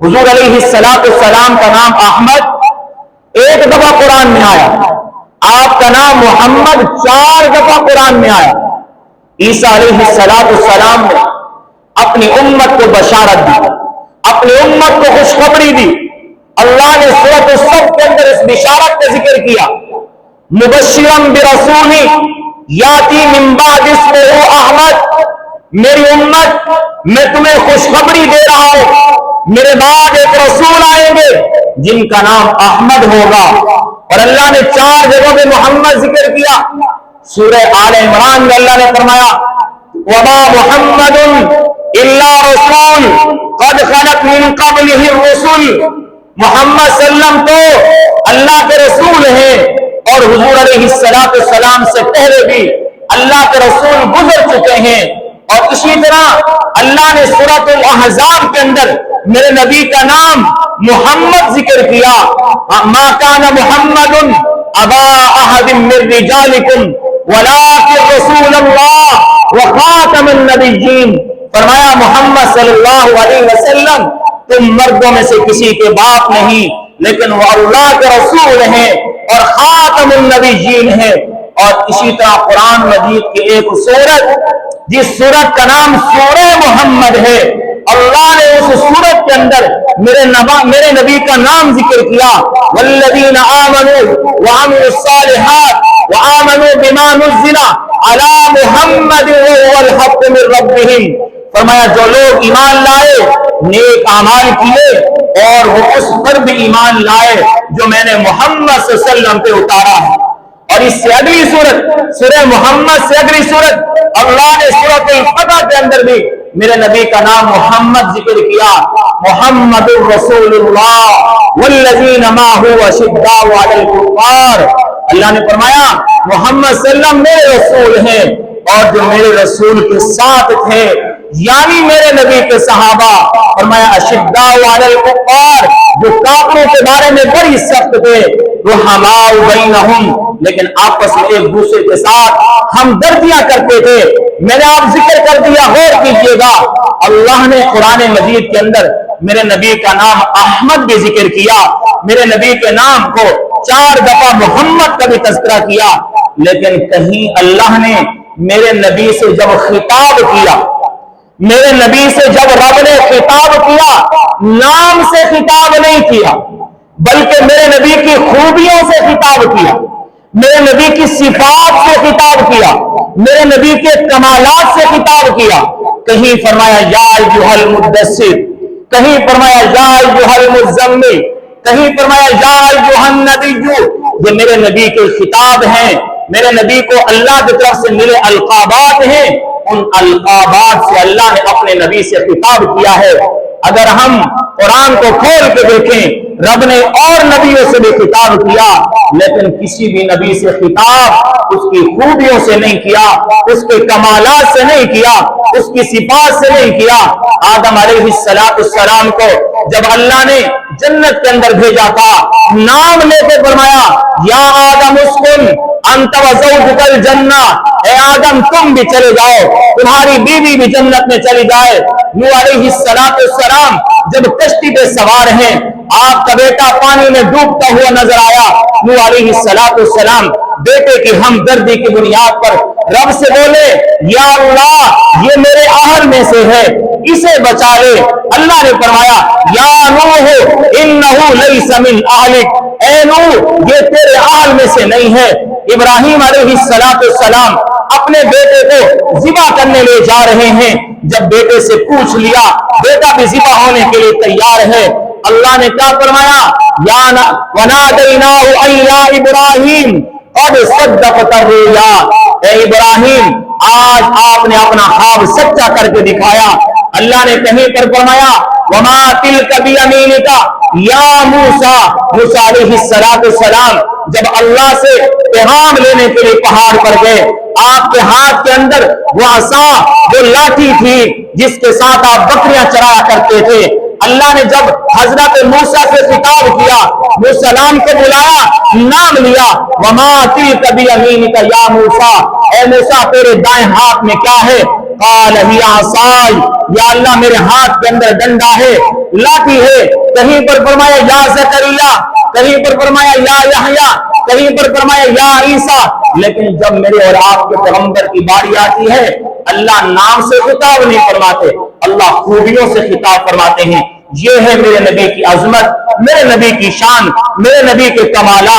حضور علیہ السلام کا نام احمد ایک دفعہ قرآن میں آیا، آپ کا نام محمد 4 دفعہ قرآن میں آیا۔ عیسیٰ علیہ السلام نے اپنی امت کو بشارت دی، اپنی امت کو خوشخبری دی۔ اللہ نے سورۃ الصف کے اندر اس بشارت کا ذکر کیا، مبشرا برسول یاتی من بعد اسمہ احمد، میری امت میں تمہیں خوشخبری دے رہا ہوں، میرے بعد ایک رسول آئیں گے جن کا نام احمد ہوگا۔ اور اللہ نے 4 جگہوں پہ محمد ذکر کیا۔ سورہ آل عمران میں اللہ نے فرمایا وما محمد الا رسول قد خلت من قبلہ الرسل، محمد صلی اللہ علیہ وسلم تو اللہ کے رسول ہیں اور حضور علیہ السلام سے پہلے بھی اللہ کے رسول گزر چکے ہیں۔ اور اسی طرح اللہ نے سورۃ الاحزاب کے اندر میرے نبی کا نام محمد ذکر کیا، ما کان محمد ابا احد من رجالکم ولکن رسول اللہ وخاتم النبیین، فرمایا محمد صلی اللہ علیہ وسلم تم مردوں میں سے کسی کے باپ نہیں، لیکن وہ اللہ کے رسول ہیں اور خاتم النبیین ہیں۔ اور اسی طرح قرآن مجید کی ایک سورت جس سورت کا نام سورہ محمد ہے، اللہ نے اس سورت کے اندر میرے نبی کا نام ذکر کیا، والذین آمنوا وعملوا الصالحات وآمنوا بما نزل علی محمد وهو الحق من ربهم، فرمایا جو لوگ ایمان لائے، نیک اعمال کیے اور وہ اس پر بھی ایمان لائے جو میں نے محمد صلی اللہ علیہ وسلم پہ اتارا ہے۔ اور اس سے اگلی سورت سورہ محمد سے اگلی سورت اللہ نے سورۃ الفتح کے اندر بھی میرے نبی کا نام محمد ذکر کیا، محمد الرسول اللہ والذین معه اشداء علی الکفار، اللہ نے فرمایا محمد صلی اللہ علیہ وسلم میرے رسول ہیں اور جو میرے رسول کے ساتھ تھے یعنی میرے نبی کے صحابہ، فرمایا اشداء علی الکفار، جو کافروں کے بارے میں بڑی سخت تھے، رحماء بینہم، لیکن آپس میں ایک دوسرے کے ساتھ ہمدردیاں کرتے تھے۔ میں نے آپ ذکر کر دیا، غور کیجئے گا، اللہ نے قرآن مجید کے اندر میرے نبی کا نام احمد بھی ذکر کیا، میرے نبی کے نام کو 4 دفعہ محمد کا بھی تذکرہ کیا، لیکن کہیں اللہ نے میرے نبی سے جب خطاب کیا، میرے نبی سے جب رب نے خطاب کیا، نام سے خطاب نہیں کیا بلکہ میرے نبی کی خوبیوں سے خطاب کیا، میرے نبی کی صفات سے خطاب کیا، میرے نبی کے کمالات سے خطاب کیا۔ کہیں فرمایا یا ایھا المدثر، کہیں فرمایا یا ایھا المزمل، کہیں فرمایا یا ایھا النبی، یہ میرے نبی کے خطاب ہیں، میرے نبی کو اللہ کی طرف سے ملے القابات ہیں، ان القابات سے اللہ نے اپنے نبی سے خطاب کیا ہے۔ اگر ہم قرآن کو کھول کے دیکھیں، رب نے اور نبیوں سے بھی خطاب کیا، لیکن کسی بھی نبی سے خطاب اس کی خوبیوں سے نہیں کیا، اس کے کمالات سے نہیں کیا، اس کی صفات سے نہیں کیا۔ آدم علیہ السلام کو جب اللہ نے جنت کے اندر بھیجا تھا، نام لے کے فرمایا یا آدم اسکن انت وزوجک الجنہ، اے آدم تم بھی چلے جاؤ، تمہاری بیوی بھی جنت میں چلی جائے۔ نوح علیہ السلام جب کشتی پہ سوار ہیں، آپ کا بیٹا پانی میں ڈوبتا ہوا نظر آیا، نوح علیہ السلام بیٹے کی ہمدردی کی بنیاد پر رب سے بولے یا اللہ یہ میرے اہل میں سے ہے، اسے بچا لے۔ اللہ نے فرمایا یا نوح انہ لیس من اہلک، اے نوح یہ تیرے اہل میں سے نہیں ہے۔ ابراہیم علیہ السلام اپنے بیٹے کو ذبح کرنے لے جا رہے ہیں، جب بیٹے سے پوچھ لیا، بیٹا بھی ذبح ہونے کے لیے تیار ہے، اللہ نے کیا فرمایا یا وَنَادَيْنَاهُ أَن يَا إِبْرَاهِيمُ قَدْ صَدَّقْتَ الرُّؤْيَا، اے ابراہیم آج آپ نے اپنا خواب سچا کر کے دکھایا۔ اللہ نے کہیں پر فرمایا وَمَا تِلْكَ بِيَمِينِكَ یا موسیٰ علیہ السلام جب اللہ سے پیغام لینے کے لیے پہاڑ پر گئے، آپ کے ہاتھ کے اندر وہ عصا، وہ لاٹھی تھی جس کے ساتھ آپ بکریاں چرایا کرتے تھے۔ اللہ نے جب حضرت موسیٰ سے خطاب کیا، موسیٰ السلام کو بلایا، نام لیا وَمَا تِلْكَ بِيَمِينِكَ یا موسیٰ، اے موسیٰ تیرے دائیں ہاتھ میں کیا ہے؟ قال ہی عصائی، یا اللہ میرے ہاتھ کے اندر ڈنڈا ہے، لاتی ہے، کہیں پر فرمایا یا زکریا، کہیں پر فرمایا یا یحییٰ، کہیں پر فرمایا یا عیسیٰ، لیکن جب میرے اور آپ کے پیغمبر کی باری آتی ہے اللہ نام سے خطاب نہیں فرماتے، اللہ خوبیوں سے خطاب فرماتے ہیں۔ یہ ہے میرے نبی کی عظمت، میرے نبی کی شان، میرے نبی کے کمالات۔